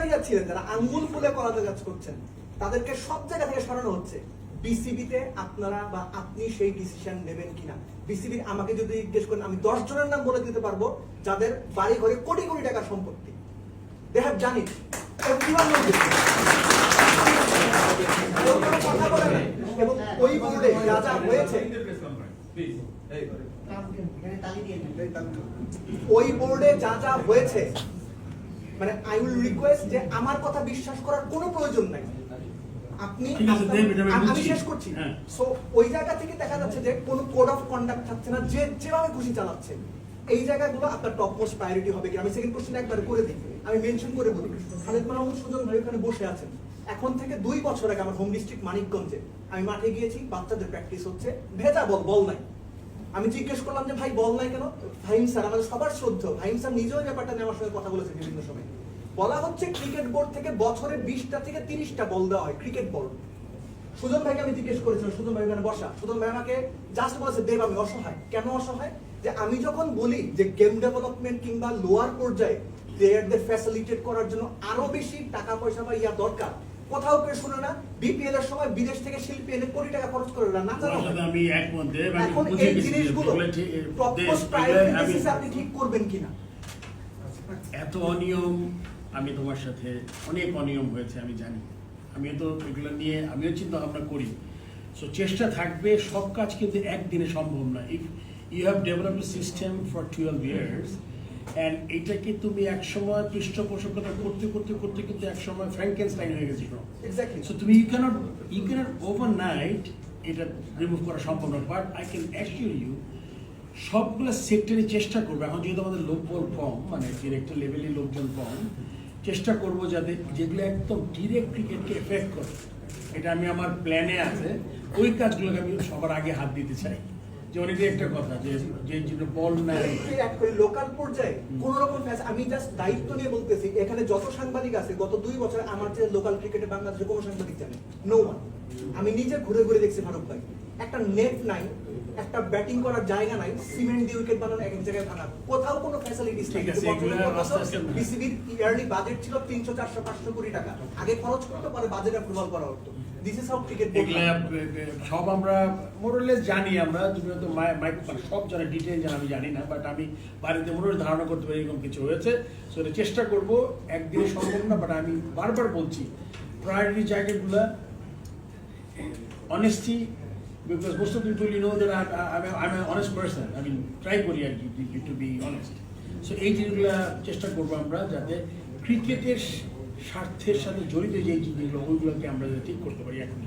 কর্মচারীরা ছিলেন যারা আঙ্গুল ফুলে করাতে কাজ করছেন তাদেরকে সব জায়গা থেকে সরানো হচ্ছে। বিসিবিতে আপনারা বা আপনি সেই ডিসিশন নেবেন কিনা? বিসিবি আমাকে যদি জিজ্ঞেস করেন আমি 10 জনের নাম বলে দিতে পারবো যাদের বাড়ি ঘরে কোটি কোটি টাকার সম্পত্তি। They have done it. Everyone knows it. কথা বলে না। এবং ওই বোর্ডে যা যা হয়েছে ওই বোর্ডে যা যা হয়েছে মানে আই উইল রিকোয়েস্ট যে আমার কথা বিশ্বাস করার কোনো প্রয়োজন নাই। আপনি আমি শেষ করছি। সো ওই জায়গা থেকে দেখা যাচ্ছে যে কোনো কোড অফ কন্ডাক্ট থাকছে না, যে যেভাবে খুশি চালাচ্ছে। এই জায়গাগুলো আপনার টপ মোস্ট প্রায়োরিটি হবে কি? আমি সেকেন্ড কোশ্চেন একবার করে দিই, আমি মেনশন করে বলি। খালেদ মাহমুদ সুজন ভাই ওখানে বসে আছেন। এখন থেকে 2 বছর আগে আমার হোম ডিস্ট্রিক্ট মানিকগঞ্জে আমি মাঠে গিয়েছি, বাচ্চাদের প্র্যাকটিস হচ্ছে, ভেজা বল নাই। আমি জিজ্ঞেস করলাম যে ভাই বল নাই কেন? ফাহিম স্যার, আমাদের সবার শ্রদ্ধেয় ফাহিম স্যার নিজেও ব্যাপারটা নিয়ে আমার সঙ্গে কথা বলেছে বিভিন্ন সময়। বলা হচ্ছে ক্রিকেট বোর্ড থেকে বছরে 20টা থেকে 30টা বল দেওয়া হয়, ক্রিকেট বল। সুজন ভাইকে আমি জিজ্ঞেস করেছিলাম, সুজন ভাই ওখানে বসা, সুজন ভাই আমাকে জাস্ট বলেছে দেব আমি অসহায়। কেন অসহায়? যে আমি যখন বলি যে গেম ডেভেলপমেন্ট কিংবা লোয়ার পর্যায়ে প্লেয়ারদের ফ্যাসিলিটেট করার জন্য আরো বেশি টাকা পয়সা বা ইয়া দরকার, কোথাও কেউ শুনে না। বিপিএল এর সময় বিদেশ থেকে শিল্পী এনে কোটি টাকা খরচ করে না নাচানো। আমি একমত। এখন এই জিনিসগুলো আপনি ঠিক করবেন কিনা? এত অনিয়ম, আমি তোমার সাথে অনেক অনিয়ম হয়েছে আমি জানি। আমি তো এগুলো নিয়ে আমিও চিন্তা ভাবনা করি। সো চেষ্টা থাকবে, সব কাজ কিন্তু একদিনে সম্ভব না। If you have developed a system for 12 years and এটাকে তুমি একসময় পৃষ্ঠপোষকতা করতে করতে করতে কিন্তু একসময় ফ্র্যাঙ্কেনস্টাইন হয়ে গেছিল। এক্স্যাক্টলি। সো তুমি ইউ ক্যানট ওভারনাইট এটা রিমুভ করা সম্ভব না। But I can assure you সবগুলো সেক্টরে চেষ্টা করবো। এখন যেহেতু আমাদের লোকবল কম, মানে ডিরেক্টর লেভেলে লোকজন কম, চেষ্টা করবো যাতে যেগুলো একদম ডিরেক্ট ক্রিকেটকে এফেক্ট করে, এটা আমি আমার প্ল্যানে আছে, ওই কাজগুলোকে আমি সবার আগে হাত দিতে চাই। যে অনেকই একটা কথা যে বল নাই লোকাল পর্যায়ে কোন রকম আমি জাস্ট দায়িত্ব নিয়ে বলতেছি, এখানে যত সাংবাদিক আছে গত 2 বছরে আমার যে লোকাল ক্রিকেটে বাংলাদেশে কোনো সাংবাদিক জানে নো ওয়ান। আমি নিজে ঘুরে ঘুরে দেখছি ফারুক ভাই, একটা নেট নাই, একটা ব্যাটিং করার জায়গা নাই, সিমেন্ট দিয়ে উইকেট বানানো এক জায়গায় ভাঙা, কোথাও কোনো ফ্যাসিলিটিস নেই। বিসিবির ইয়ারলি বাজেট ছিল 300, 400, 500 কোটি টাকা। আগে খরচ করতে পারে বাজেট অ্যাপ্রুভাল করা হতো। দিস ইজ হাউ ক্রিকেট সব আমরা মোরলেস জানি। আমরা তুমি তো সব জানা ডিটেইল জানা আমি জানি না, বাট আমি বাড়িতে মোরলেস ধারণা করতে পারি এরকম কিছু হয়েছে। সো এটা চেষ্টা করবো, একদিনে সম্ভব না, বাট আমি বারবার বলছি প্রায়োরিটি জায়গাগুলো honesty, because most of the people you know that I'm an honest person. I mean, try kori আর কি to be honest. So এই জিনিসগুলো চেষ্টা করবো আমরা যাতে ক্রিকেটের স্বার্থের সাথে জড়িত যে জিনিসগুলো ওইগুলোকে আমরা ঠিক করতে পারি এখন।